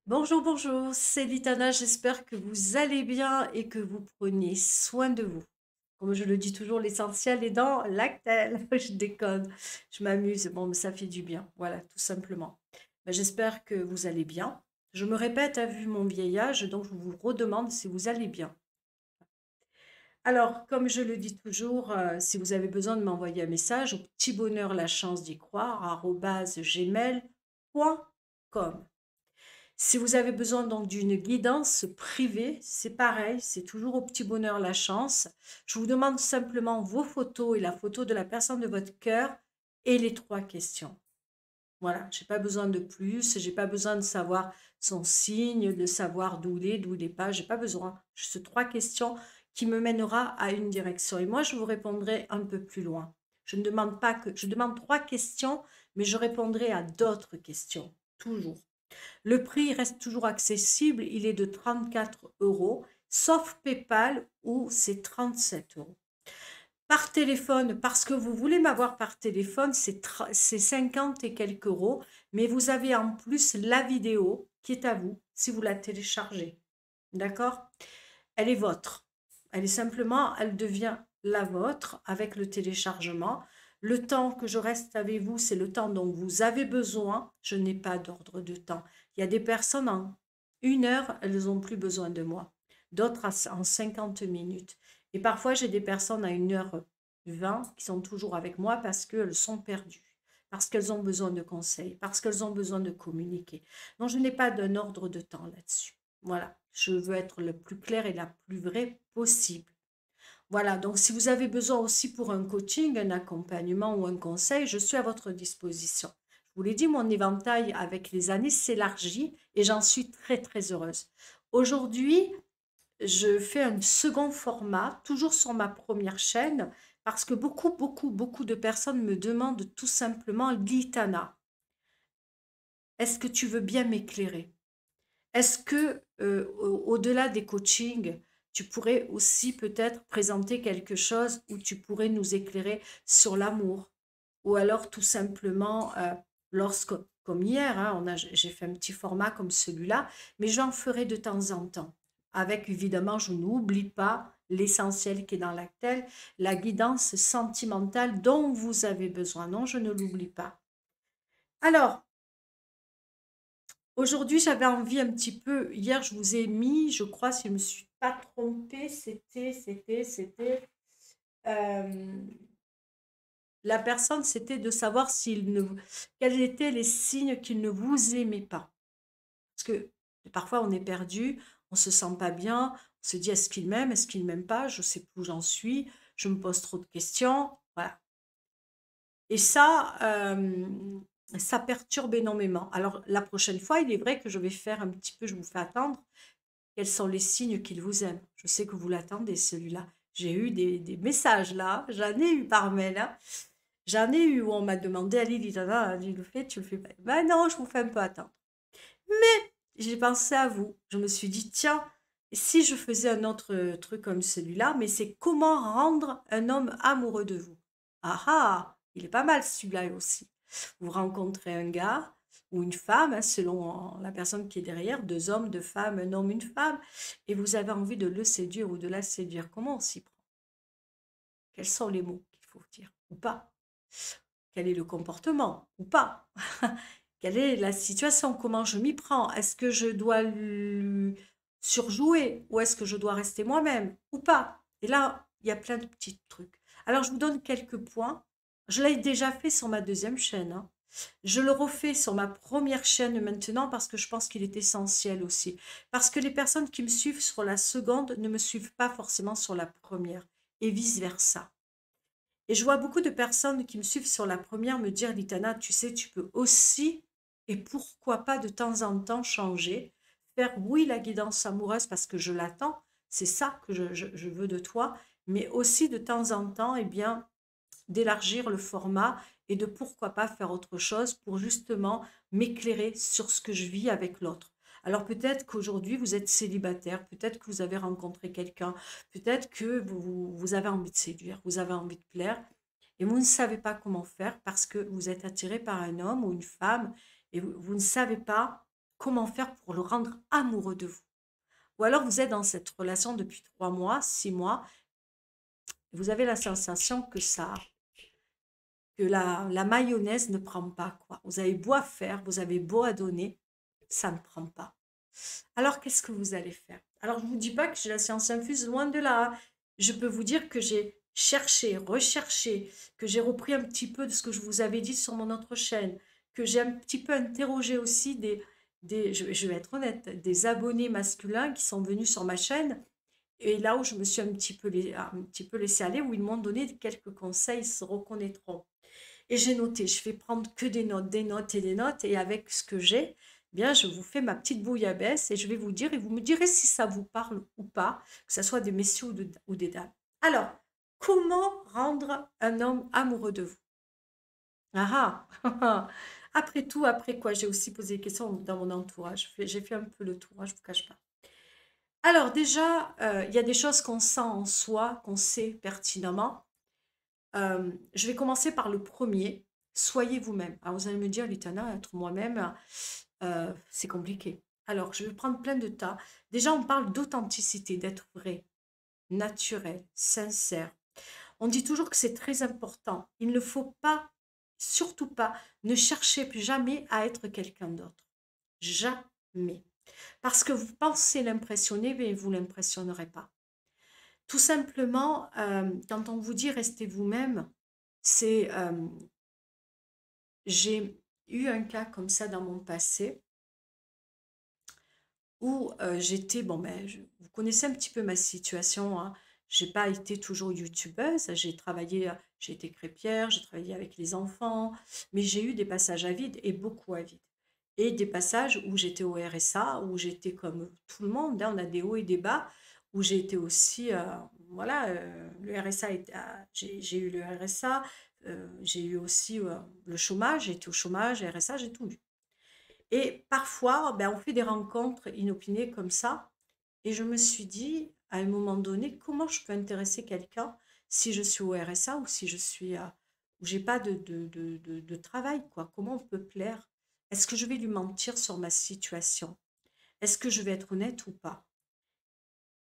Bonjour, bonjour, c'est Litana, j'espère que vous allez bien et que vous prenez soin de vous. Comme je le dis toujours, l'essentiel est dans l'actel. Je déconne, je m'amuse, bon, mais ça fait du bien, voilà, tout simplement. Ben, j'espère que vous allez bien. Je me répète, à vu mon vieil âge, donc je vous redemande si vous allez bien. Alors, comme je le dis toujours, si vous avez besoin de m'envoyer un message, au petit bonheur, la chance d'y croire, arobase gmail.com. Si vous avez besoin donc d'une guidance privée, c'est pareil, c'est toujours au petit bonheur la chance. Je vous demande simplement vos photos et la photo de la personne de votre cœur et les trois questions. Voilà, j'ai pas besoin de plus, j'ai pas besoin de savoir son signe, de savoir d'où il est pas, j'ai pas besoin. Juste trois questions qui me mènera à une direction. Et moi, je vous répondrai un peu plus loin. Je ne demande pas que, je demande trois questions, mais je répondrai à d'autres questions, toujours. Le prix reste toujours accessible, il est de 34 euros, sauf PayPal où c'est 37 euros. Par téléphone, parce que vous voulez m'avoir par téléphone, c'est 50 et quelques euros, mais vous avez en plus la vidéo qui est à vous si vous la téléchargez. D'accord? Elle est votre. Elle est simplement, elle devient la vôtre avec le téléchargement. Le temps que je reste avec vous, c'est le temps dont vous avez besoin. Je n'ai pas d'ordre de temps. Il y a des personnes en 1 heure, elles n'ont plus besoin de moi. D'autres en 50 minutes. Et parfois, j'ai des personnes à 1h20 qui sont toujours avec moi parce qu'elles sont perdues, parce qu'elles ont besoin de conseils, parce qu'elles ont besoin de communiquer. Donc, je n'ai pas d'un ordre de temps là-dessus. Voilà, je veux être le plus clair et la plus vraie possible. Voilà, donc si vous avez besoin aussi pour un coaching, un accompagnement ou un conseil, je suis à votre disposition. Je vous l'ai dit, mon éventail avec les années s'élargit et j'en suis très très heureuse. Aujourd'hui, je fais un second format, toujours sur ma première chaîne, parce que beaucoup de personnes me demandent tout simplement, Litana, est-ce que tu veux bien m'éclairer? Est-ce que, au-delà des coachings, tu pourrais aussi peut-être présenter quelque chose où tu pourrais nous éclairer sur l'amour? Ou alors tout simplement, lorsque comme hier, hein, j'ai fait un petit format comme celui-là, mais j'en ferai de temps en temps. Avec évidemment, je n'oublie pas l'essentiel qui est dans l'actel, la guidance sentimentale dont vous avez besoin. Non, je ne l'oublie pas. Alors, aujourd'hui, j'avais envie un petit peu, hier, je vous ai mis, je crois, si je ne me suis pas trompée, euh, la personne, c'était de savoir quels étaient les signes qu'il ne vous aimait pas. Parce que parfois, on est perdu, on se sent pas bien, on se dit, est-ce qu'il m'aime pas, je sais plus où j'en suis, je me pose trop de questions, voilà. Et ça perturbe énormément. Alors, la prochaine fois, il est vrai que je vais faire un petit peu, je vous fais attendre. Quels sont les signes qu'il vous aime? Je sais que vous l'attendez, celui-là. J'ai eu des messages là, j'en ai eu par mail, hein. J'en ai eu où on m'a demandé, Ali, Litana, tu le fais, tu le fais pas. Ben non, je vous fais un peu attendre. Mais j'ai pensé à vous. Je me suis dit, tiens, si je faisais un autre truc comme celui-là, mais c'est comment rendre un homme amoureux de vous. Ah ah, il est pas mal celui-là aussi. Vous rencontrez un gars ou une femme, hein, selon la personne qui est derrière, deux hommes, deux femmes, un homme, une femme, et vous avez envie de le séduire ou de la séduire. Comment on s'y prend? Quels sont les mots qu'il faut dire ou pas? Quel est le comportement ou pas? Quelle est la situation? Comment je m'y prends? Est-ce que je dois lui surjouer ou est-ce que je dois rester moi-même ou pas? Et là, il y a plein de petits trucs. Alors, je vous donne quelques points. Je l'ai déjà fait sur ma deuxième chaîne, hein. Je le refais sur ma première chaîne maintenant parce que je pense qu'il est essentiel aussi. Parce que les personnes qui me suivent sur la seconde ne me suivent pas forcément sur la première et vice-versa. Et je vois beaucoup de personnes qui me suivent sur la première me dire, Litana, tu sais, tu peux aussi, et pourquoi pas de temps en temps changer, faire oui la guidance amoureuse parce que je l'attends, c'est ça que je veux de toi, mais aussi de temps en temps, eh bien, d'élargir le format et de pourquoi pas faire autre chose pour justement m'éclairer sur ce que je vis avec l'autre. Alors peut-être qu'aujourd'hui vous êtes célibataire, peut-être que vous avez rencontré quelqu'un, peut-être que vous avez envie de séduire, vous avez envie de plaire, et vous ne savez pas comment faire parce que vous êtes attiré par un homme ou une femme et vous ne savez pas. comment faire pour le rendre amoureux de vous. Ou alors vous êtes dans cette relation depuis 3 mois, 6 mois, vous avez la sensation que la mayonnaise ne prend pas, quoi. Vous avez beau à faire, vous avez beau à donner, ça ne prend pas. Alors, qu'est-ce que vous allez faire? Alors, je ne vous dis pas que j'ai la science infuse, loin de là, hein. Je peux vous dire que j'ai cherché, recherché, que j'ai repris un petit peu de ce que je vous avais dit sur mon autre chaîne, que j'ai un petit peu interrogé aussi je vais être honnête, des abonnés masculins qui sont venus sur ma chaîne, et là où je me suis un petit peu laissé aller, où ils m'ont donné quelques conseils, ils se reconnaîtront. Et j'ai noté, je vais prendre que des notes et des notes, et avec ce que j'ai, eh bien, je vous fais ma petite bouillabaisse et je vais vous dire, et vous me direz si ça vous parle ou pas, que ce soit des messieurs ou des dames. Alors, comment rendre un homme amoureux de vous? Ah ah. Après tout, après quoi? J'ai aussi posé des questions dans mon entourage. J'ai fait un peu le tour, hein, je ne vous cache pas. Alors déjà, il y a des choses qu'on sent en soi, qu'on sait pertinemment. Je vais commencer par le premier. Soyez vous-même. Alors vous allez me dire, Litana, être moi-même, c'est compliqué. Alors, je vais prendre plein de tas. Déjà, on parle d'authenticité, d'être vrai, naturel, sincère. On dit toujours que c'est très important. Il ne faut pas, surtout pas, ne cherchez plus jamais à être quelqu'un d'autre. Jamais. Parce que vous pensez l'impressionner, mais vous ne l'impressionnerez pas. Tout simplement, quand on vous dit restez vous-même, c'est, j'ai eu un cas comme ça dans mon passé où j'étais, bon ben, vous connaissez un petit peu ma situation, hein. J'ai pas été toujours youtubeuse, j'ai travaillé, j'ai été crêpière, j'ai travaillé avec les enfants, mais j'ai eu des passages à vide et beaucoup à vide. Et des passages où j'étais au RSA, où j'étais comme tout le monde, hein, on a des hauts et des bas, où j'ai été aussi, voilà, le RSA, j'ai eu le RSA, j'ai eu aussi le chômage, j'ai été au chômage, RSA, j'ai tout eu. Et parfois, ben, on fait des rencontres inopinées comme ça. Et je me suis dit, à un moment donné, comment je peux intéresser quelqu'un si je suis au RSA ou si je suis où j'ai pas de travail, quoi. Comment on peut plaire? Est-ce que je vais lui mentir sur ma situation? Est-ce que je vais être honnête ou pas?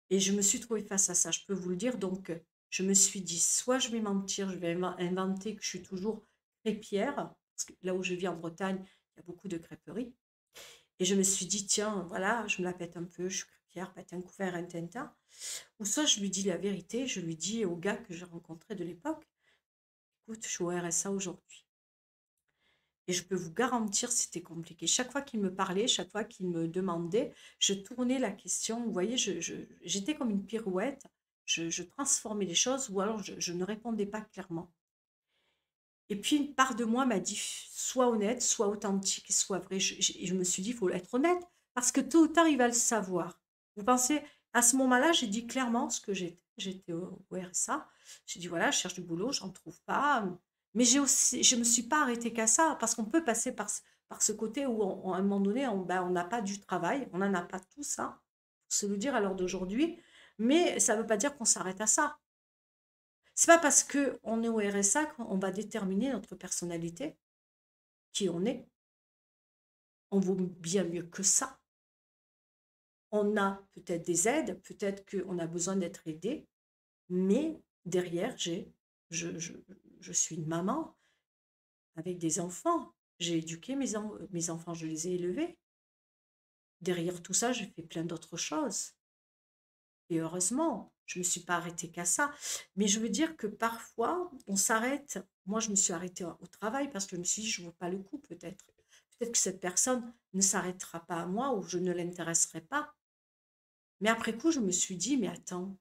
Et je me suis trouvée face à ça, je peux vous le dire. Donc, je me suis dit, soit je vais mentir, je vais inventer que je suis toujours crêpière, parce que là où je vis en Bretagne, il y a beaucoup de crêperies. Et je me suis dit, tiens, voilà, je me la pète un peu, je suis crêpière, pète un couvert, un tintin. Ou soit je lui dis la vérité, je lui dis au gars que j'ai rencontré de l'époque, écoute, je suis au RSA aujourd'hui. Et je peux vous garantir, c'était compliqué. Chaque fois qu'il me parlait, chaque fois qu'il me demandait, je tournais la question. Vous voyez, j'étais comme une pirouette. Je transformais les choses ou alors je ne répondais pas clairement. Et puis une part de moi m'a dit, sois honnête, sois authentique, sois vrai. Je me suis dit, il faut être honnête, parce que tôt ou tard, il va le savoir. Vous pensez, à ce moment-là, j'ai dit clairement ce que j'étais. J'étais au RSA. J'ai dit, voilà, je cherche du boulot, j'en trouve pas. Mais je me suis pas arrêtée qu'à ça, parce qu'on peut passer par ce côté où, à un moment donné, ben, on n'a pas du travail, on n'en a pas tout ça, faut se le dire à l'heure d'aujourd'hui. Mais ça ne veut pas dire qu'on s'arrête à ça. C'est pas parce qu'on est au RSA qu'on va déterminer notre personnalité, qui on est. On vaut bien mieux que ça. On a peut-être des aides, peut-être qu'on a besoin d'être aidé, mais derrière, je, je, je suis une maman avec des enfants. J'ai éduqué mes enfants, je les ai élevés. Derrière tout ça, j'ai fait plein d'autres choses. Et heureusement, je ne me suis pas arrêtée qu'à ça. Mais je veux dire que parfois, on s'arrête. Moi, je me suis arrêtée au travail parce que je me suis dit, je ne vaux pas le coup peut-être. Peut-être que cette personne ne s'arrêtera pas à moi ou je ne l'intéresserai pas. Mais après coup, je me suis dit, mais attends,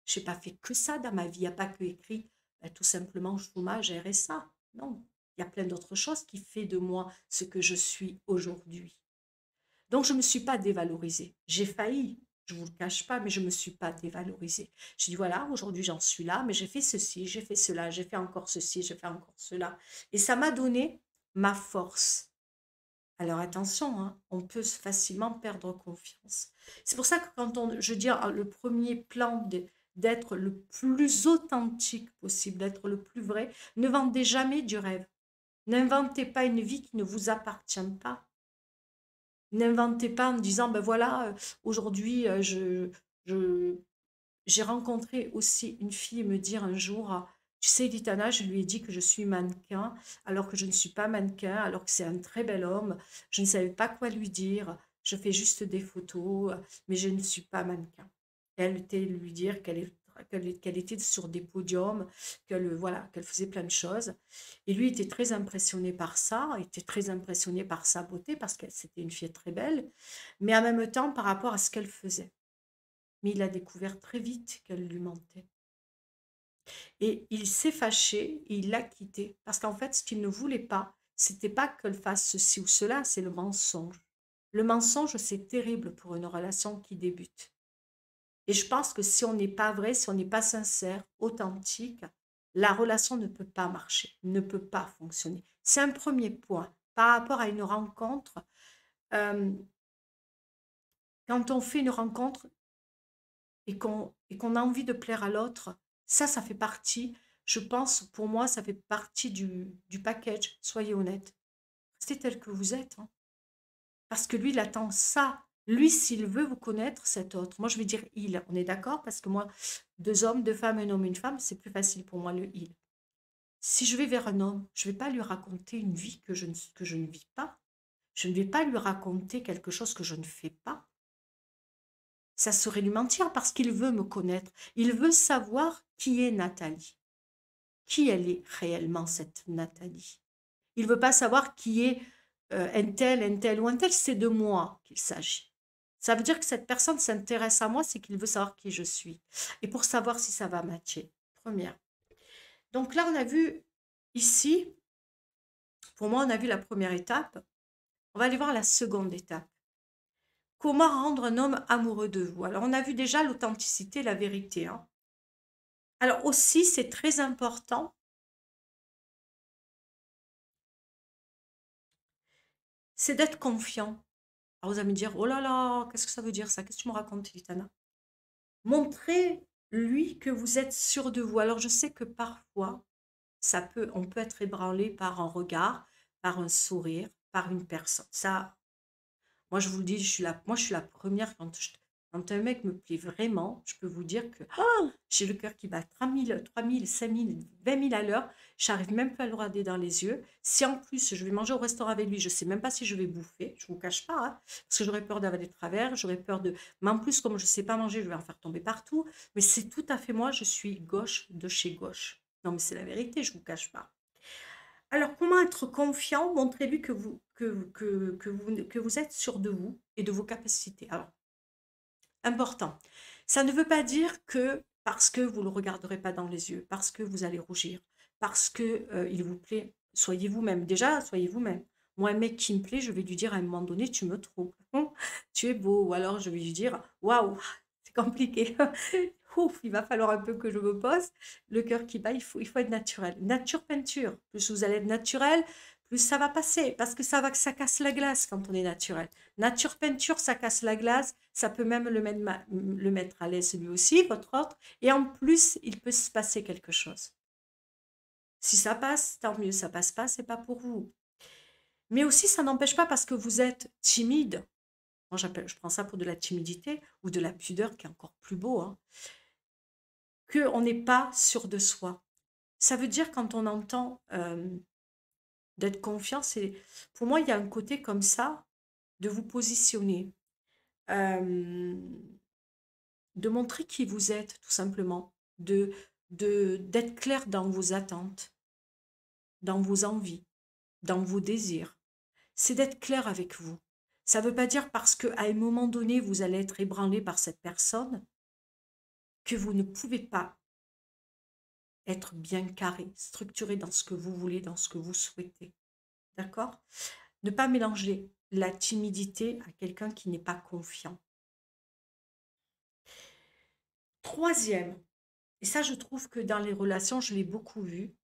je n'ai pas fait que ça dans ma vie. Il n'y a pas que écrit tout simplement chômage, RSA. Non, il y a plein d'autres choses qui font de moi ce que je suis aujourd'hui. Donc, je ne me suis pas dévalorisée. J'ai failli, je ne vous le cache pas, mais je ne me suis pas dévalorisée. J'ai dit, voilà, aujourd'hui j'en suis là, mais j'ai fait ceci, j'ai fait cela, j'ai fait encore ceci, j'ai fait encore cela. Et ça m'a donné ma force. Alors attention, hein, on peut facilement perdre confiance. C'est pour ça que je dis le premier plan d'être le plus authentique possible, d'être le plus vrai, ne vendez jamais du rêve. N'inventez pas une vie qui ne vous appartient pas. N'inventez pas en disant, ben voilà, aujourd'hui, je j'ai rencontré aussi une fille me dire un jour, tu sais, Litana, je lui ai dit que je suis mannequin, alors que je ne suis pas mannequin, alors que c'est un très bel homme. Je ne savais pas quoi lui dire. Je fais juste des photos, mais je ne suis pas mannequin. Elle était lui dire qu'elle était sur des podiums, voilà, qu'elle faisait plein de choses. Et lui était très impressionné par ça, était très impressionné par sa beauté, parce que c'était une fille très belle, mais en même temps par rapport à ce qu'elle faisait. Mais il a découvert très vite qu'elle lui mentait. Et il s'est fâché et il l'a quittée. Parce qu'en fait, ce qu'il ne voulait pas, c'était pas qu'elle fasse ceci ou cela, c'est le mensonge. Le mensonge, c'est terrible pour une relation qui débute. Et je pense que si on n'est pas vrai, si on n'est pas sincère, authentique, la relation ne peut pas marcher, ne peut pas fonctionner. C'est un premier point. Par rapport à une rencontre, euh, quand on fait une rencontre, et qu'on a envie de plaire à l'autre, ça fait partie, je pense, pour moi, ça fait partie du package. Soyez honnête. Restez tel que vous êtes, hein. Parce que lui, il attend ça. Lui, s'il veut vous connaître, cet autre. Moi, je vais dire il. On est d'accord? Parce que moi, deux hommes, deux femmes, un homme, une femme, c'est plus facile pour moi, le il. Si je vais vers un homme, je ne vais pas lui raconter une vie que je ne vis pas. Je ne vais pas lui raconter quelque chose que je ne fais pas. Ça serait lui mentir parce qu'il veut me connaître. Il veut savoir qui est Nathalie. Qui elle est réellement, cette Nathalie. Il ne veut pas savoir qui est un tel ou un tel. C'est de moi qu'il s'agit. Ça veut dire que cette personne s'intéresse à moi, c'est qu'il veut savoir qui je suis. Et pour savoir si ça va matcher. Première. Donc là, on a vu ici, pour moi, on a vu la première étape. On va aller voir la seconde étape. Comment rendre un homme amoureux de vous? Alors, on a vu déjà l'authenticité, la vérité, hein. Alors aussi, c'est très important, c'est d'être confiant. Alors vous allez me dire, oh là là, qu'est-ce que ça veut dire ça? Qu'est-ce que tu me racontes, Litana? Montrez-lui que vous êtes sûr de vous. Alors je sais que parfois, on peut être ébranlé par un regard, par un sourire, par une personne. Ça, moi, je vous le dis, je suis la première quand un mec me plaît vraiment, je peux vous dire que j'ai le cœur qui bat 3000, 5000, 20 000 à l'heure. J'arrive même pas à le regarder dans les yeux. Si en plus je vais manger au restaurant avec lui, je sais même pas si je vais bouffer. Je vous cache pas, hein, parce que j'aurais peur d'avaler de travers, j'aurais peur de. Mais en plus, comme je sais pas manger, je vais en faire tomber partout. Mais c'est tout à fait moi. Je suis gauche de chez gauche. Non, mais c'est la vérité. Je vous cache pas. Alors, comment être confiant? Montrez-lui que vous êtes sûr de vous et de vos capacités. Alors, important. Ça ne veut pas dire que parce que vous ne le regarderez pas dans les yeux, parce que vous allez rougir, parce que il vous plaît, soyez vous-même. Déjà, soyez vous-même. Moi, un mec qui me plaît, je vais lui dire à un moment donné, tu me troubles. Tu es beau. Ou alors, je vais lui dire, waouh, c'est compliqué. Ouf, il va falloir un peu que je me pose. Le cœur qui bat, il faut être naturel. Nature peinture. Plus vous allez être naturel, plus ça va passer. Parce que ça casse la glace quand on est naturel. Nature peinture, ça casse la glace. Ça peut même le mettre à l'aise lui aussi, votre autre. Et en plus, il peut se passer quelque chose. Si ça passe, tant mieux. Ça passe pas, c'est pas pour vous. Mais aussi, ça n'empêche pas parce que vous êtes timide. Moi, je prends ça pour de la timidité ou de la pudeur qui est encore plus beau, hein, qu'on n'est pas sûr de soi. Ça veut dire quand on entend d'être confiant, pour moi, il y a un côté comme ça de vous positionner, euh, de montrer qui vous êtes, tout simplement, d'être clair dans vos attentes, dans vos envies, dans vos désirs. C'est d'être clair avec vous. Ça ne veut pas dire parce qu'à un moment donné, vous allez être ébranlé par cette personne que vous ne pouvez pas être bien carré, structuré dans ce que vous voulez, dans ce que vous souhaitez. D'accord? Ne pas mélanger la timidité à quelqu'un qui n'est pas confiant. Troisième, et ça je trouve que dans les relations, je l'ai beaucoup vu,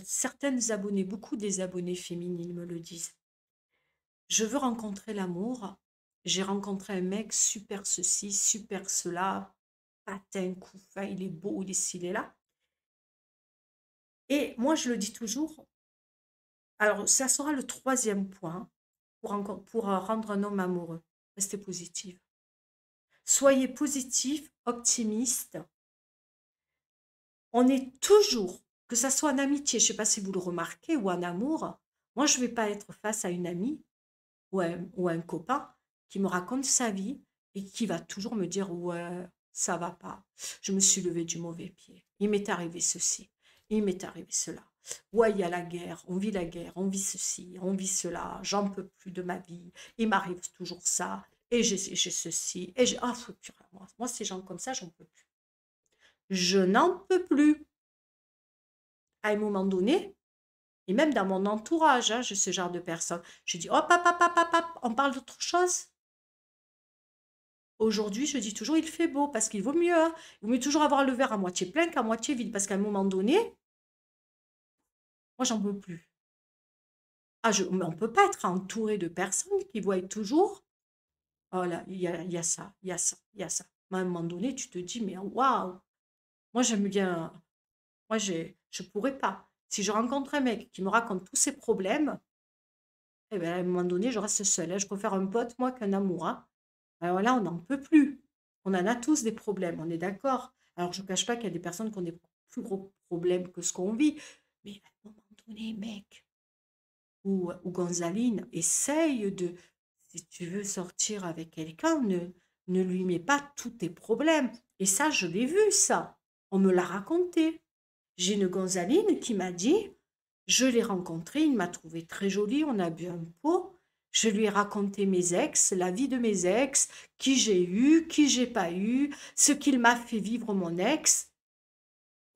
certaines abonnées, beaucoup des abonnées féminines me le disent. Je veux rencontrer l'amour, j'ai rencontré un mec super ceci, super cela, patin, coup fin, il est beau, il est ci, il est là. Et moi je le dis toujours, alors ça sera le troisième point, pour rendre un homme amoureux. Restez positive. Soyez positif, optimiste. On est toujours, que ça soit en amitié, je ne sais pas si vous le remarquez, ou en amour, moi je ne vais pas être face à une amie ou un copain qui me raconte sa vie et qui va toujours me dire ouais, ça va pas, je me suis levé du mauvais pied, il m'est arrivé ceci, il m'est arrivé cela. Ouais, il y a la guerre, on vit ceci, on vit cela, j'en peux plus de ma vie, il m'arrive toujours ça, et j'ai ceci, et j'ai... Ah, faut purée, moi, ces gens comme ça, j'en peux plus. Je n'en peux plus. À un moment donné, et même dans mon entourage, hein, j'ai ce genre de personnes. Je dis, hop, hop, hop, hop, hop, hop, on parle d'autre chose. Aujourd'hui, je dis toujours, il fait beau, parce qu'il vaut mieux. Hein. Il vaut mieux toujours avoir le verre à moitié plein qu'à moitié vide, parce qu'à un moment donné, moi, j'en peux plus. Ah, mais on ne peut pas être entouré de personnes qui voient toujours, oh là, il y a ça, il y a ça, il y a ça. Mais à un moment donné, tu te dis, mais waouh, moi, j'aime bien, moi, je pourrais pas. Si je rencontre un mec qui me raconte tous ses problèmes, eh ben, à un moment donné, je reste seule. Hein. Je préfère un pote, moi, qu'un amour. Hein. Alors là, on n'en peut plus. On en a tous des problèmes, on est d'accord. Alors, je ne cache pas qu'il y a des personnes qui ont des plus gros problèmes que ce qu'on vit. Mais à un moment donné, mec, ou Gonzaline, essaye de, si tu veux sortir avec quelqu'un, ne lui mets pas tous tes problèmes. Et ça, je l'ai vu, ça. On me l'a raconté. J'ai une Gonzaline qui m'a dit, je l'ai rencontré, il m'a trouvé très jolie, on a bu un pot. Je lui ai raconté mes ex, la vie de mes ex, qui j'ai eu, qui j'ai pas eu, ce qu'il m'a fait vivre mon ex.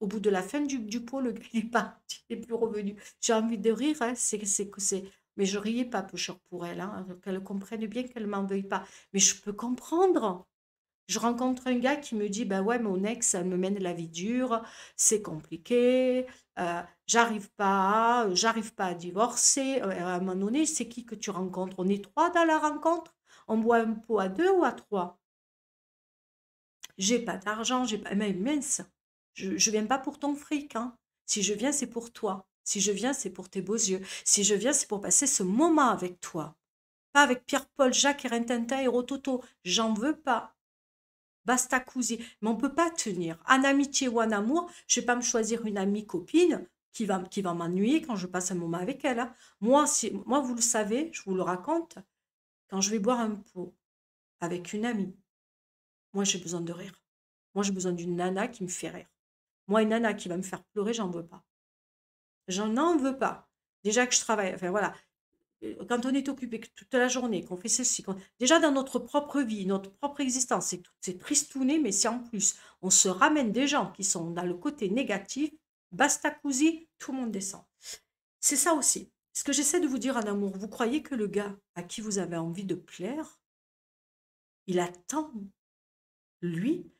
Au bout de la fin du pot, le gars il est parti, il n'est plus revenu. J'ai envie de rire, hein, mais je riais pas, peu cher pour elle, hein, qu'elle comprenne bien qu'elle m'en veuille pas. Mais je peux comprendre. Je rencontre un gars qui me dit, bah ouais, mon ex, elle me mène la vie dure, c'est compliqué, j'arrive pas à divorcer. À un moment donné, c'est qui que tu rencontres? On est trois dans la rencontre? On boit un pot à deux ou à trois? J'ai pas d'argent, j'ai pas... Mais mince, je viens pas pour ton fric, hein. Si je viens, c'est pour toi. Si je viens, c'est pour tes beaux yeux. Si je viens, c'est pour passer ce moment avec toi. Pas avec Pierre-Paul, Jacques, et Rintintin et Rototo. J'en veux pas. Basta così. Mais on ne peut pas tenir. En amitié ou en amour, je ne vais pas me choisir une amie copine qui va m'ennuyer quand je passe un moment avec elle. Hein. Moi, vous le savez, je vous le raconte, quand je vais boire un pot avec une amie, moi, j'ai besoin de rire. Moi, j'ai besoin d'une nana qui me fait rire. Moi, une nana qui va me faire pleurer, j'en veux pas. J'en en veux pas. Déjà que je travaille, enfin voilà, quand on est occupé toute la journée, qu'on fait ceci, déjà dans notre propre vie, notre propre existence, c'est tristouné, mais si en plus on se ramène des gens qui sont dans le côté négatif, basta così, tout le monde descend. C'est ça aussi. Ce que j'essaie de vous dire en amour, vous croyez que le gars à qui vous avez envie de plaire, il attend, lui,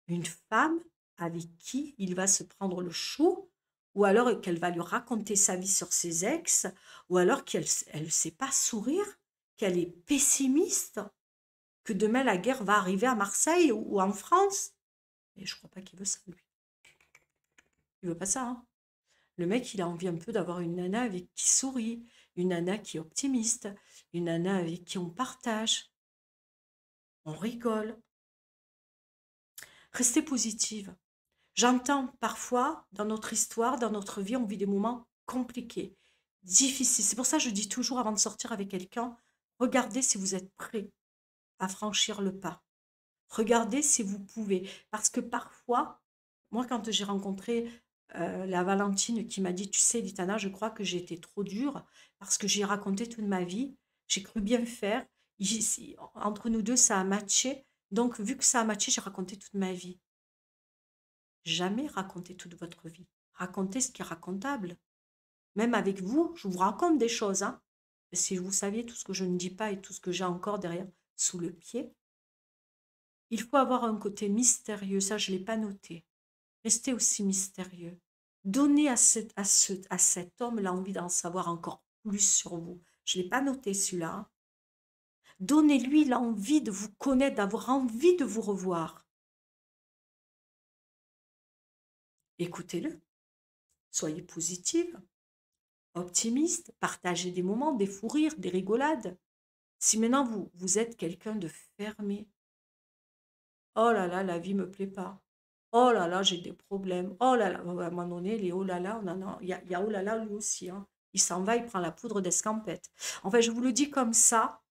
une femme avec qui il va se prendre le chou, ou alors qu'elle va lui raconter sa vie sur ses ex, ou alors qu'elle ne sait pas sourire, qu'elle est pessimiste, que demain la guerre va arriver à Marseille ou en France. Et je crois pas qu'il veut ça, lui. Il veut pas ça. Hein. Le mec, il a envie un peu d'avoir une nana avec qui sourit, une nana qui est optimiste, une nana avec qui on partage, on rigole. Restez positive. J'entends parfois, dans notre histoire, dans notre vie, on vit des moments compliqués, difficiles. C'est pour ça que je dis toujours avant de sortir avec quelqu'un, regardez si vous êtes prêt à franchir le pas. Regardez si vous pouvez. Parce que parfois, moi, quand j'ai rencontré la Valentine qui m'a dit, tu sais, Litana, je crois que j'ai été trop dure parce que j'ai raconté toute ma vie. J'ai cru bien faire. Entre nous deux, ça a matché. Donc, vu que ça a matché, j'ai raconté toute ma vie. Jamais raconter toute votre vie. Racontez ce qui est racontable. Même avec vous, je vous raconte des choses. Hein. Si vous saviez tout ce que je ne dis pas et tout ce que j'ai encore derrière sous le pied, il faut avoir un côté mystérieux. Ça, je ne l'ai pas noté. Restez aussi mystérieux. Donnez à cet homme l'envie d'en savoir encore plus sur vous. Je ne l'ai pas noté celui-là. Hein. Donnez-lui l'envie de vous connaître, d'avoir envie de vous revoir. Écoutez-le. Soyez positive. optimiste, partagez des moments, des fous rires, des rigolades. Si maintenant vous êtes quelqu'un de fermé, oh là là, la vie me plaît pas. Oh là là, j'ai des problèmes. Oh là là, à un moment donné, les oh là là, il y a oh là là lui aussi, hein. Il s'en va, il prend la poudre d'escampette. Enfin, je vous le dis comme ça,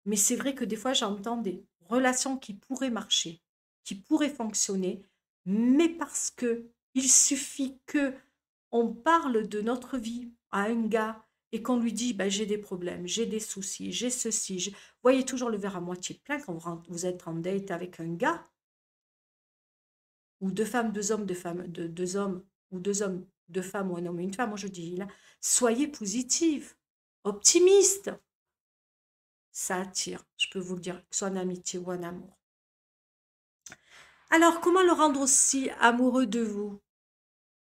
mais c'est vrai que des fois, j'entends des relations qui pourraient marcher, qui pourraient fonctionner, mais parce que il suffit que on parle de notre vie à un gars et qu'on lui dit ben, j'ai des problèmes, j'ai des soucis, j'ai ceci. Voyez toujours le verre à moitié plein quand vous êtes en date avec un gars ou deux femmes, deux hommes, deux femmes, deux hommes ou deux hommes, deux femmes ou un homme et une femme. Moi je dis là, soyez positive, optimiste. Ça attire, je peux vous le dire, que ce soit en amitié ou en amour. Alors, comment le rendre aussi amoureux de vous?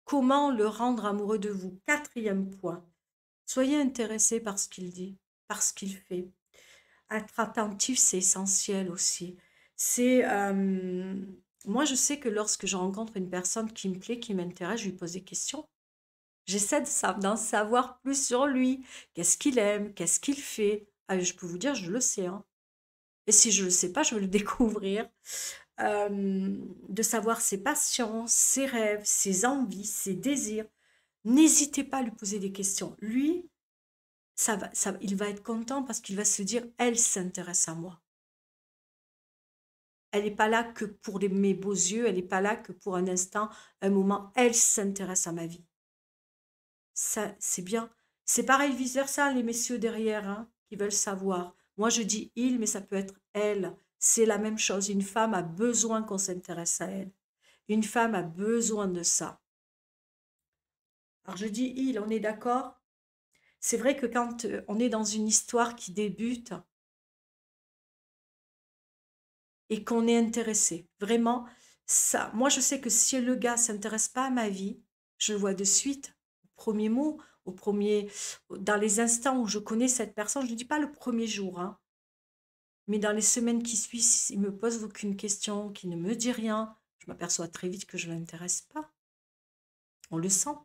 Comment le rendre amoureux de vous? Quatrième point. Soyez intéressé par ce qu'il dit, par ce qu'il fait. Être attentif, c'est essentiel aussi. C'est, moi, je sais que lorsque je rencontre une personne qui me plaît, qui m'intéresse, je lui pose des questions. J'essaie d'en savoir plus sur lui. Qu'est-ce qu'il aime? Qu'est-ce qu'il fait? Ah, je peux vous dire, je le sais, hein. Et si je ne le sais pas, je vais le découvrir. De savoir ses passions, ses rêves, ses envies, ses désirs. N'hésitez pas à lui poser des questions. Lui, il va être content parce qu'il va se dire, elle s'intéresse à moi. Elle n'est pas là que pour mes beaux yeux, elle n'est pas là que pour un instant, un moment, elle s'intéresse à ma vie. Ça, c'est bien. C'est pareil vice-versa, les messieurs derrière, hein, qui veulent savoir. Moi, je dis il, mais ça peut être elle. C'est la même chose. Une femme a besoin qu'on s'intéresse à elle. Une femme a besoin de ça. Alors, je dis il, on est d'accord? C'est vrai que quand on est dans une histoire qui débute et qu'on est intéressé, vraiment, ça, moi, je sais que si le gars s'intéresse pas à ma vie, je le vois de suite, au premier mot, dans les instants où je connais cette personne, je ne dis pas le premier jour, hein, mais dans les semaines qui suivent, s'il me pose aucune question, qu'il ne me dit rien, je m'aperçois très vite que je ne l'intéresse pas. On le sent.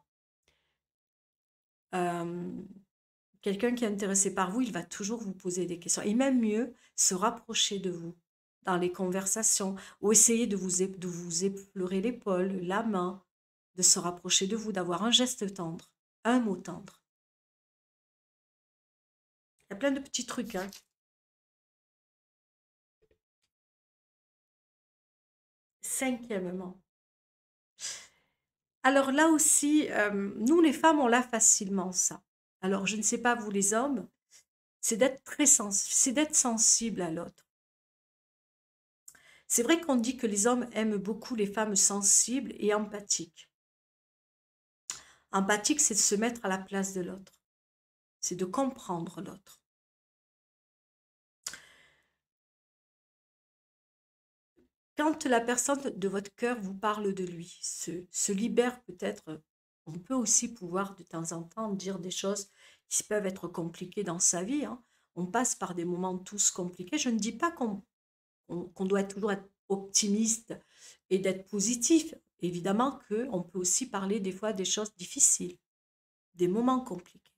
Euh, Quelqu'un qui est intéressé par vous, il va toujours vous poser des questions. Et même mieux, se rapprocher de vous dans les conversations ou essayer de vous effleurer l'épaule, la main, de se rapprocher de vous, d'avoir un geste tendre, un mot tendre. Il y a plein de petits trucs, hein. Cinquièmement. Alors là aussi, nous les femmes, on l'a facilement ça. Alors je ne sais pas vous les hommes, c'est d'être sensible à l'autre. C'est vrai qu'on dit que les hommes aiment beaucoup les femmes sensibles et empathiques. Empathique, c'est de se mettre à la place de l'autre. C'est de comprendre l'autre. Quand la personne de votre cœur vous parle de lui, se libère peut-être, on peut aussi pouvoir de temps en temps dire des choses qui peuvent être compliquées dans sa vie, hein. On passe par des moments tous compliqués. Je ne dis pas qu'on doit toujours être optimiste et d'être positif. Évidemment qu'on peut aussi parler des fois des choses difficiles, des moments compliqués.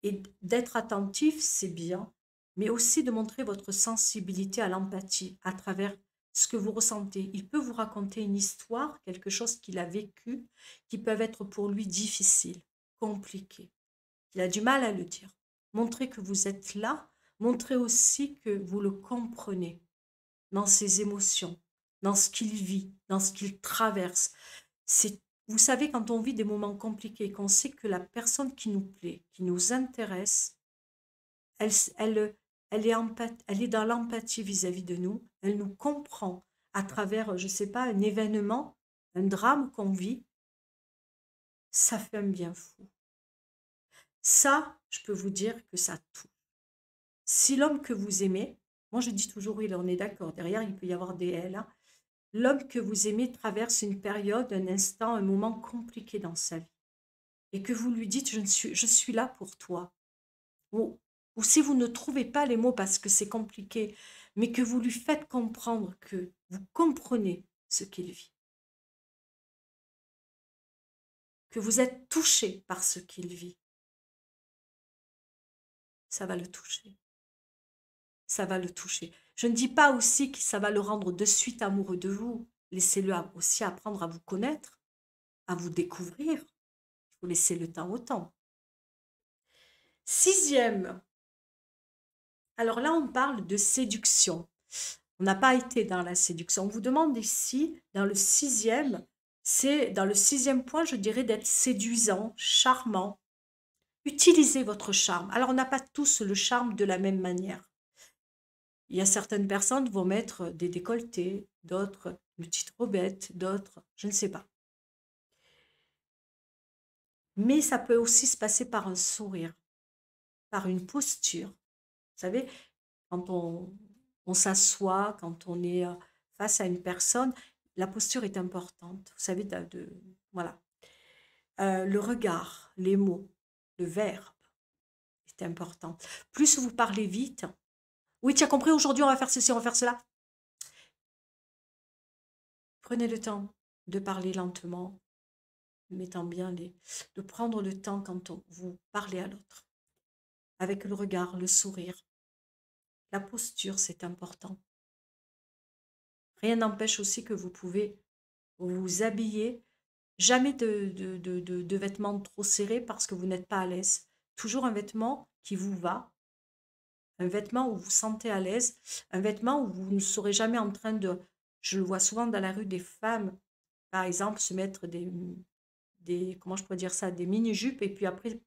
Et d'être attentif, c'est bien, mais aussi de montrer votre sensibilité à l'empathie à travers ce que vous ressentez. Il peut vous raconter une histoire, quelque chose qu'il a vécu, qui peuvent être pour lui difficile, compliqué. Il a du mal à le dire. Montrez que vous êtes là, montrez aussi que vous le comprenez dans ses émotions, dans ce qu'il vit, dans ce qu'il traverse. C'est, vous savez, quand on vit des moments compliqués, qu'on sait que la personne qui nous plaît, qui nous intéresse, elle, elle est dans l'empathie vis-à-vis de nous, elle nous comprend à travers, je ne sais pas, un événement, un drame qu'on vit, ça fait un bien fou. Ça, je peux vous dire que ça touche. Si l'homme que vous aimez, moi je dis toujours, oui, là on est d'accord, derrière il peut y avoir des L, hein. L'homme que vous aimez traverse une période, un instant, un moment compliqué dans sa vie. Et que vous lui dites, je suis là pour toi. Ou si vous ne trouvez pas les mots parce que c'est compliqué, mais que vous lui faites comprendre que vous comprenez ce qu'il vit, que vous êtes touché par ce qu'il vit, ça va le toucher. Ça va le toucher. Je ne dis pas aussi que ça va le rendre de suite amoureux de vous. Laissez-le aussi apprendre à vous connaître, à vous découvrir. Il faut laisser le temps au temps. Sixième, alors là, on parle de séduction. On n'a pas été dans la séduction. On vous demande ici, dans le sixième, c'est dans le sixième point, je dirais, d'être séduisant, charmant. Utilisez votre charme. Alors, on n'a pas tous le charme de la même manière. Il y a certaines personnes qui vont mettre des décolletés, d'autres une petite robette, d'autres, je ne sais pas. Mais ça peut aussi se passer par un sourire, par une posture. Vous savez, quand on s'assoit, quand on est face à une personne, la posture est importante. Vous savez, voilà. Le regard, les mots, le verbe est important. Plus vous parlez vite, oui, tu as compris, aujourd'hui on va faire ceci, on va faire cela. Prenez le temps de parler lentement, mettant bien de prendre le temps quand vous parlez à l'autre. Avec le regard, le sourire. La posture, c'est important. Rien n'empêche aussi que vous pouvez vous habiller. Jamais de vêtements trop serrés parce que vous n'êtes pas à l'aise. Toujours un vêtement qui vous va. Un vêtement où vous vous sentez à l'aise. Un vêtement où vous ne serez jamais en train de... Je le vois souvent dans la rue, des femmes, par exemple, se mettre comment je pourrais dire ça, des mini-jupes et puis après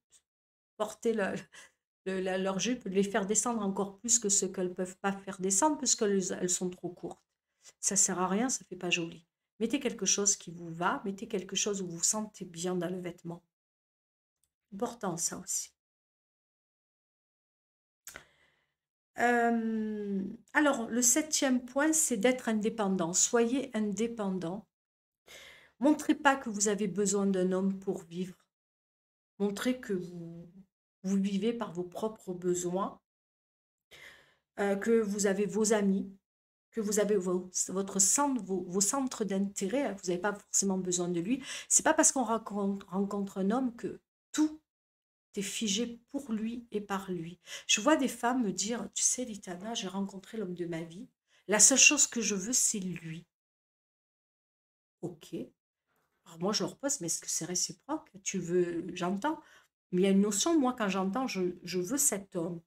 porter leur jupe, les faire descendre encore plus que ce qu'elles ne peuvent pas faire descendre puisqu'elles sont trop courtes. Ça ne sert à rien, ça ne fait pas joli. Mettez quelque chose qui vous va, mettez quelque chose où vous vous sentez bien dans le vêtement. Important ça aussi. Alors, le septième point, c'est d'être indépendant. Soyez indépendant. Montrez pas que vous avez besoin d'un homme pour vivre. Montrez que vous vivez par vos propres besoins, que vous avez vos amis, que vous avez votre centre, vos centres d'intérêt, vous n'avez pas forcément besoin de lui. C'est pas parce qu'on rencontre un homme que tout est figé pour lui et par lui. Je vois des femmes me dire, tu sais, Litana, j'ai rencontré l'homme de ma vie. La seule chose que je veux, c'est lui. Ok. Alors moi, je leur pose, mais est-ce que c'est réciproque? Tu veux, j'entends. Mais il y a une notion, moi, quand j'entends, je veux cet homme.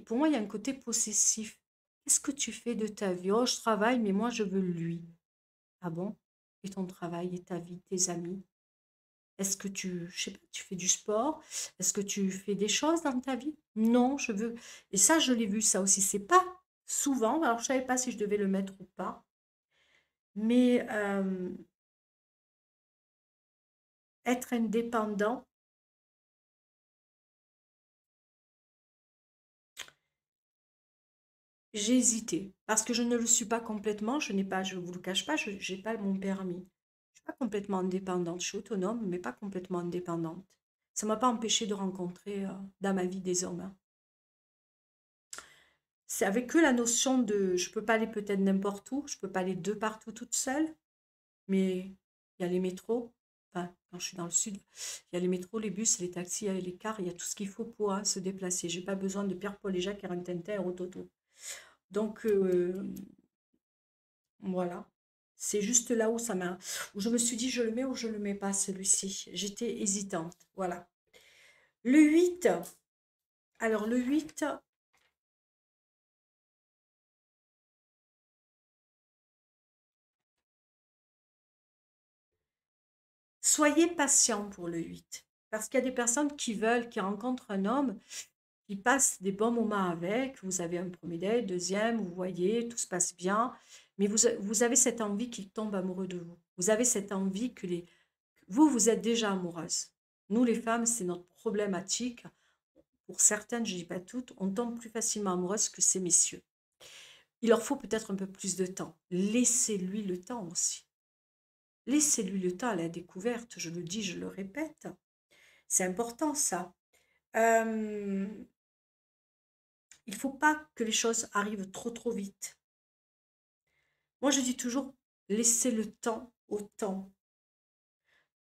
Pour moi, il y a un côté possessif. Qu'est-ce que tu fais de ta vie? Oh, je travaille, mais moi, je veux lui. Ah bon? Et ton travail et ta vie, tes amis? Est-ce que je sais pas, tu fais du sport? Est-ce que tu fais des choses dans ta vie? Non, je veux. Et ça, je l'ai vu, ça aussi. C'est pas souvent. Alors, je savais pas si je devais le mettre ou pas. Mais être indépendant, j'ai hésité. Parce que je ne le suis pas complètement. Je n'ai pas, je vous le cache pas, je n'ai pas mon permis. Je suis pas complètement indépendante. Je suis autonome, mais pas complètement indépendante. Ça m'a pas empêché de rencontrer dans ma vie des hommes, hein. C'est avec eux la notion de je peux pas aller peut-être n'importe où, je peux pas aller de partout toute seule, mais il y a les métros, enfin, quand je suis dans le sud, il y a les métros, les bus, les taxis, les cars, il y a tout ce qu'il faut pour se déplacer. J'ai pas besoin de Pierre, Paul et Jacques, Tintin et Rototo. Donc, voilà. C'est juste là où je me suis dit, je le mets ou je le mets pas, celui-ci. J'étais hésitante. Voilà. Le 8. Alors, le 8, soyez patient pour le 8. Parce qu'il y a des personnes qui veulent, qui rencontrent un homme, qui passent des bons moments avec. Vous avez un premier date, deuxième, vous voyez, tout se passe bien. Mais vous avez cette envie qu'il tombe amoureux de vous. Vous avez cette envie que vous êtes déjà amoureuse. Nous, les femmes, c'est notre problématique. Pour certaines, je ne dis pas toutes, on tombe plus facilement amoureuse que ces messieurs. Il leur faut peut-être un peu plus de temps. Laissez-lui le temps aussi. Laissez-lui le temps à la découverte, je le dis, je le répète. C'est important ça. Il ne faut pas que les choses arrivent trop trop vite. Moi je dis toujours, laissez le temps au temps.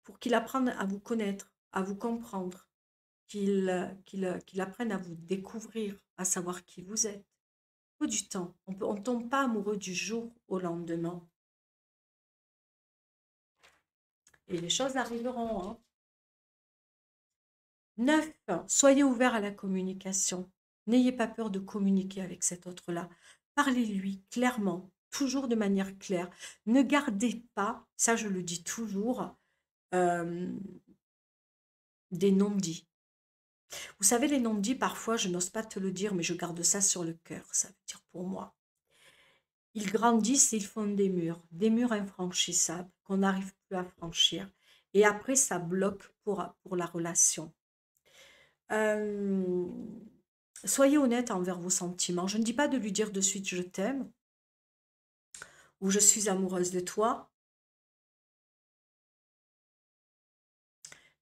pour qu'il apprenne à vous connaître, à vous comprendre, qu'il apprenne à vous découvrir, à savoir qui vous êtes. Il faut du temps. On ne tombe pas amoureux du jour au lendemain. Et les choses arriveront, hein. 9. Soyez ouvert à la communication. N'ayez pas peur de communiquer avec cet autre-là. Parlez-lui clairement, toujours de manière claire. Ne gardez pas, ça je le dis toujours, euh, des non-dits. Vous savez, les non-dits, parfois, je n'ose pas te le dire, mais je garde ça sur le cœur, ça veut dire pour moi. Ils grandissent et ils font des murs infranchissables qu'on n'arrive plus à franchir. Et après, ça bloque pour la relation. Euh, Soyez honnête envers vos sentiments. Je ne dis pas de lui dire de suite je t'aime ou je suis amoureuse de toi,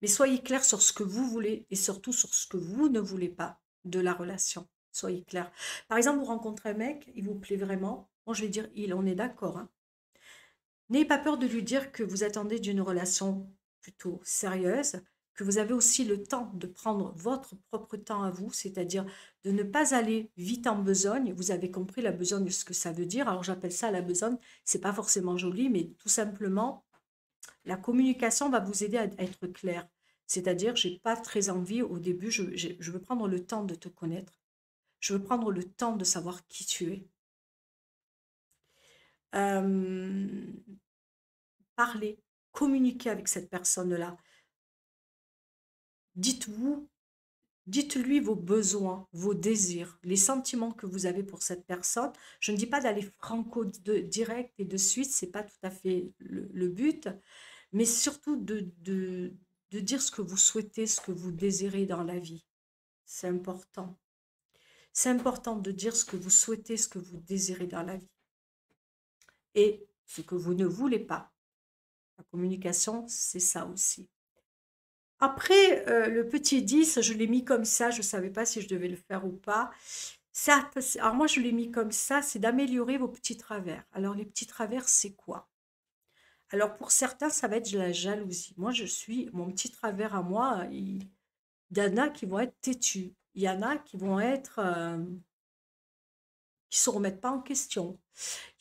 mais soyez clair sur ce que vous voulez et surtout sur ce que vous ne voulez pas de la relation. Soyez clair. Par exemple, vous rencontrez un mec, il vous plaît vraiment. Moi, je vais dire, on est d'accord, hein. N'ayez pas peur de lui dire que vous attendez d'une relation plutôt sérieuse, que vous avez aussi le temps de prendre votre propre temps à vous, c'est-à-dire de ne pas aller vite en besogne. Vous avez compris la besogne, ce que ça veut dire. Alors j'appelle ça la besogne. C'est pas forcément joli, mais tout simplement, la communication va vous aider à être clair. C'est-à-dire, j'ai pas très envie au début. Je veux prendre le temps de te connaître. Je veux prendre le temps de savoir qui tu es. Euh, Parler, communiquer avec cette personne-là. Dites-vous, dites-lui vos besoins, vos désirs, les sentiments que vous avez pour cette personne. Je ne dis pas d'aller direct et de suite, c'est pas tout à fait le but, mais surtout de dire ce que vous souhaitez, ce que vous désirez dans la vie. C'est important. C'est important de dire ce que vous souhaitez, ce que vous désirez dans la vie. Et ce que vous ne voulez pas. La communication, c'est ça aussi. Après, le petit 10, je l'ai mis comme ça, je ne savais pas si je devais le faire ou pas. Ça, alors moi, je l'ai mis comme ça, c'est d'améliorer vos petits travers. Alors, les petits travers, c'est quoi? Alors, pour certains, ça va être de la jalousie. Moi, mon petit travers à moi, il y en a qui vont être têtus. Il y en a qui vont être, qui se remettent pas en question.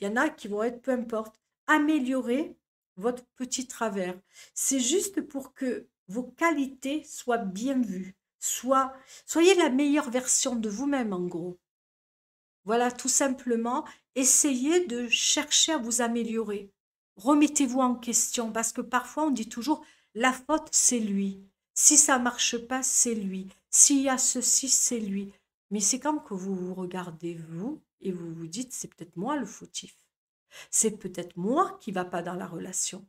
Il y en a qui vont être, peu importe, améliorer votre petit travers. C'est juste pour que vos qualités soient bien vues. Soyez la meilleure version de vous-même, en gros. Voilà, tout simplement, essayez de chercher à vous améliorer. Remettez-vous en question, parce que parfois on dit toujours, la faute, c'est lui. Si ça marche pas, c'est lui. S'il y a ceci, c'est lui. Mais c'est quand que vous vous regardez, vous, et vous vous dites, c'est peut-être moi le fautif. C'est peut-être moi qui ne va pas dans la relation.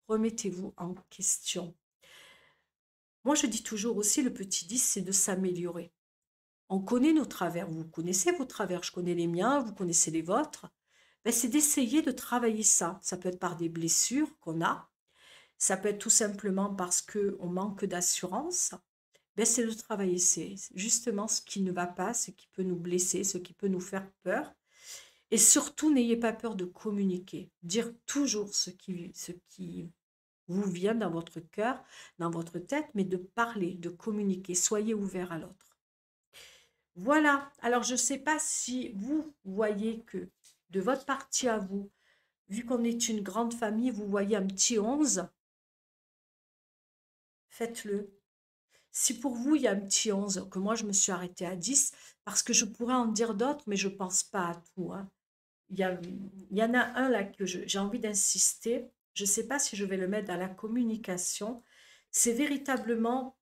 Remettez-vous en question. Moi, je dis toujours aussi, le petit 10, c'est de s'améliorer. On connaît nos travers. Vous connaissez vos travers, je connais les miens, vous connaissez les vôtres. Ben, c'est d'essayer de travailler ça. Ça peut être par des blessures qu'on a. Ça peut être tout simplement parce qu'on manque d'assurance. Ben, c'est de travailler. C'est justement ce qui ne va pas, ce qui peut nous blesser, ce qui peut nous faire peur. Et surtout, n'ayez pas peur de communiquer. Dire toujours ce qui vous vient dans votre cœur, dans votre tête, mais de parler, de communiquer. Soyez ouvert à l'autre. Voilà. Alors, je ne sais pas si vous voyez que de votre partie à vous, vu qu'on est une grande famille, vous voyez un petit 11, faites-le. Si pour vous, il y a un petit 11, que moi, je me suis arrêtée à 10, parce que je pourrais en dire d'autres, mais je ne pense pas à tout, hein. Il y en a un là que j'ai envie d'insister. Je ne sais pas si je vais le mettre dans la communication. C'est véritablement,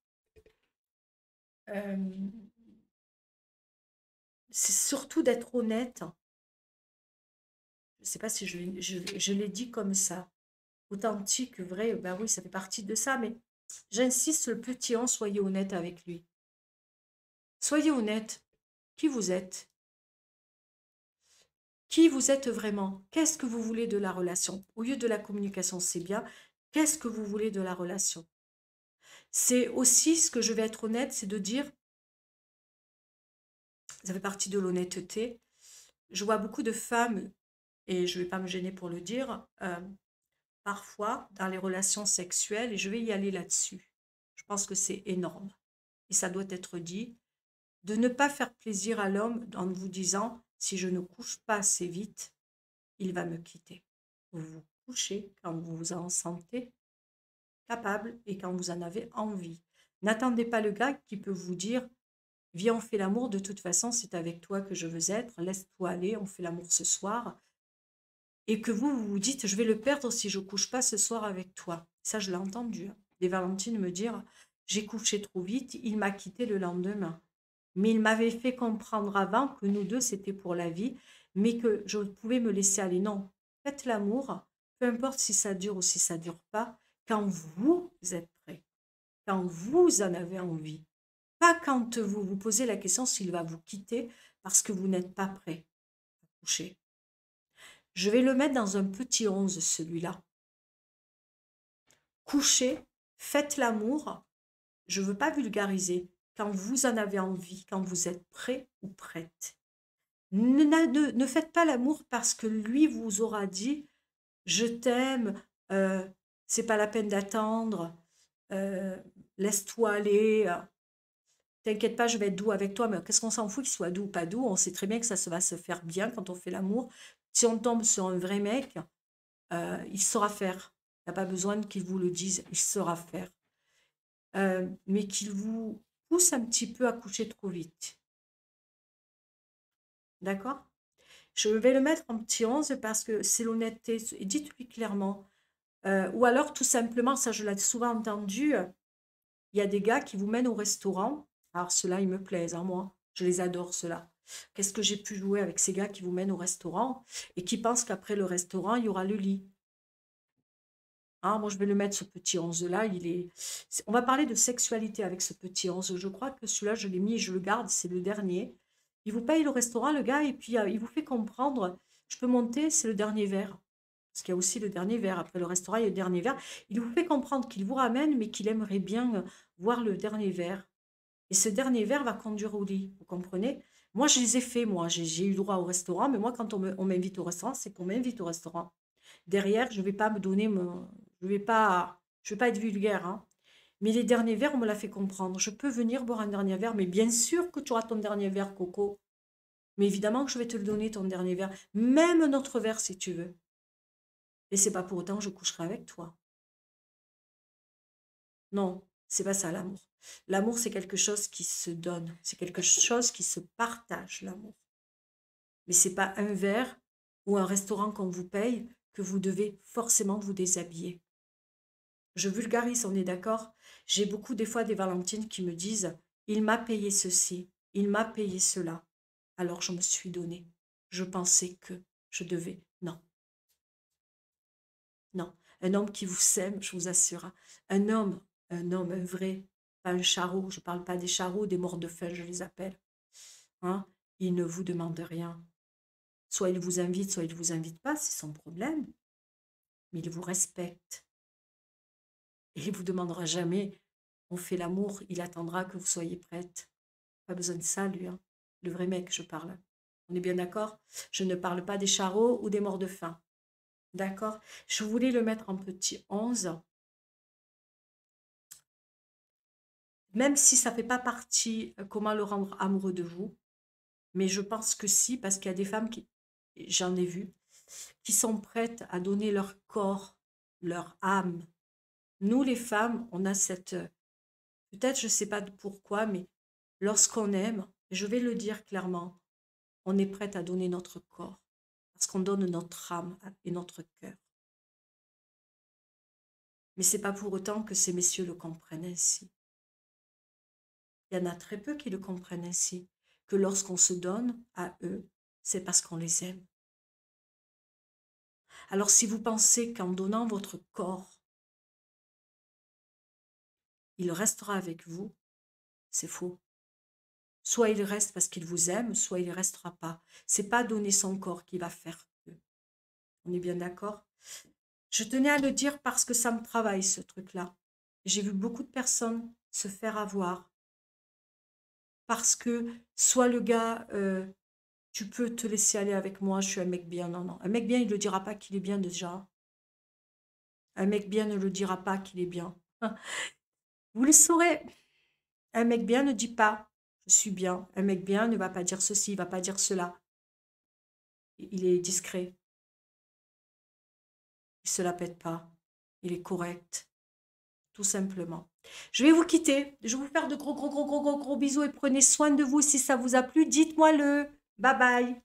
euh, c'est surtout d'être honnête. Je ne sais pas si je l'ai dit comme ça. Authentique, vrai, ben oui, ça fait partie de ça, mais j'insiste, le petit on, soyez honnête avec lui. Soyez honnête. Qui vous êtes? Qui vous êtes vraiment? Qu'est-ce que vous voulez de la relation? Au lieu de la communication, c'est bien. Qu'est-ce que vous voulez de la relation? C'est aussi ce que je vais être honnête, c'est de dire, ça fait partie de l'honnêteté. Je vois beaucoup de femmes, et je ne vais pas me gêner pour le dire, parfois dans les relations sexuelles, et je vais y aller là-dessus. Je pense que c'est énorme. Et ça doit être dit, de ne pas faire plaisir à l'homme en vous disant, si je ne couche pas assez vite, il va me quitter. Vous vous couchez quand vous vous en sentez capable et quand vous en avez envie. N'attendez pas le gars qui peut vous dire, viens, on fait l'amour, de toute façon, c'est avec toi que je veux être, laisse-toi aller, on fait l'amour ce soir. Et que vous vous dites, je vais le perdre si je couche pas ce soir avec toi. Ça, je l'ai entendu, hein. Des Valentines me dire, j'ai couché trop vite, il m'a quitté le lendemain. Mais il m'avait fait comprendre avant que nous deux, c'était pour la vie, mais que je pouvais me laisser aller. Non, faites l'amour, peu importe si ça dure ou si ça dure pas, quand vous êtes prêt, quand vous en avez envie. Pas quand vous vous posez la question s'il va vous quitter parce que vous n'êtes pas prêt à coucher. Je vais le mettre dans un petit 11, celui-là. Couchez, faites l'amour. Je ne veux pas vulgariser. Quand vous en avez envie, quand vous êtes prêt ou prête. Ne faites pas l'amour parce que lui vous aura dit je t'aime, c'est pas la peine d'attendre, euh, laisse-toi aller, t'inquiète pas, je vais être doux avec toi, mais qu'est-ce qu'on s'en fout qu'il soit doux ou pas doux, on sait très bien que ça va se faire bien quand on fait l'amour. Si on tombe sur un vrai mec, il saura faire. Il n'y a pas besoin qu'il vous le dise, il saura faire. Mais qu'il vous pousse un petit peu à coucher trop vite. D'accord? Je vais le mettre en petit 11 parce que c'est l'honnêteté. Et dites-lui clairement. Ou alors, tout simplement, ça je l'ai souvent entendu, il y a des gars qui vous mènent au restaurant. Alors, ceux-là, ils me plaisent, hein, moi. Je les adore, ceux-là. Qu'est-ce que j'ai pu jouer avec ces gars qui vous mènent au restaurant et qui pensent qu'après le restaurant, il y aura le lit. Ah, moi, je vais le mettre, ce petit 11-là. On va parler de sexualité avec ce petit 11. Je crois que celui-là, je l'ai mis et je le garde. C'est le dernier. Il vous paye le restaurant, le gars, et puis il vous fait comprendre, je peux monter, c'est le dernier verre. Parce qu'il y a aussi le dernier verre. Après le restaurant, il y a le dernier verre. Il vous fait comprendre qu'il vous ramène, mais qu'il aimerait bien voir le dernier verre. Et ce dernier verre va conduire au lit. Vous comprenez? Moi, je les ai faits, moi. J'ai eu droit au restaurant, mais moi, quand on m'invite au restaurant, c'est qu'on m'invite au restaurant. Derrière, je ne vais pas me donner je vais pas être vulgaire, hein. Mais les derniers verres, on me l'a fait comprendre. Je peux venir boire un dernier verre, mais bien sûr que tu auras ton dernier verre, Coco. Mais évidemment que je vais te le donner, ton dernier verre. Même un autre verre, si tu veux. Et c'est pas pour autant que je coucherai avec toi. Non, c'est pas ça l'amour. L'amour, c'est quelque chose qui se donne. C'est quelque chose qui se partage, l'amour. Mais c'est pas un verre ou un restaurant qu'on vous paye que vous devez forcément vous déshabiller. Je vulgarise, on est d'accord? J'ai beaucoup des fois des Valentines qui me disent, il m'a payé ceci, il m'a payé cela. Alors je me suis donné. Je pensais que je devais. Non, non. Un homme qui vous aime, je vous assure, hein. Un homme, un vrai, pas un charreau. Je ne parle pas des charreaux, des morts de faim, je les appelle. Hein? Il ne vous demande rien. Soit il vous invite, soit il ne vous invite pas, c'est son problème. Mais il vous respecte. Et il ne vous demandera jamais, on fait l'amour, il attendra que vous soyez prête. Pas besoin de ça, lui, hein. Le vrai mec, je parle. On est bien d'accord? Je ne parle pas des charreaux ou des morts de faim. D'accord? Je voulais le mettre en petit 11. Même si ça ne fait pas partie, comment le rendre amoureux de vous. Mais je pense que si, parce qu'il y a des femmes qui, j'en ai vu, qui sont prêtes à donner leur corps, leur âme. Nous, les femmes, on a cette, peut-être, je ne sais pas pourquoi, mais lorsqu'on aime, je vais le dire clairement, on est prête à donner notre corps, parce qu'on donne notre âme et notre cœur. Mais c'est pas pour autant que ces messieurs le comprennent ainsi. Il y en a très peu qui le comprennent ainsi, que lorsqu'on se donne à eux, c'est parce qu'on les aime. Alors si vous pensez qu'en donnant votre corps, il restera avec vous, c'est faux. Soit il reste parce qu'il vous aime, soit il ne restera pas. C'est pas donner son corps qui va faire que. On est bien d'accord? Je tenais à le dire parce que ça me travaille, ce truc-là. J'ai vu beaucoup de personnes se faire avoir parce que soit le gars, tu peux te laisser aller avec moi, je suis un mec bien. Non, non. Un mec bien, il ne le dira pas qu'il est bien déjà. Un mec bien ne le dira pas qu'il est bien. Vous le saurez. Un mec bien ne dit pas je suis bien. Un mec bien ne va pas dire ceci, il va pas dire cela. Il est discret. Il se la pète pas. Il est correct. Tout simplement. Je vais vous quitter. Je vais vous faire de gros, gros, gros, gros, gros, gros bisous et prenez soin de vous. Si ça vous a plu, dites-moi le. Bye bye.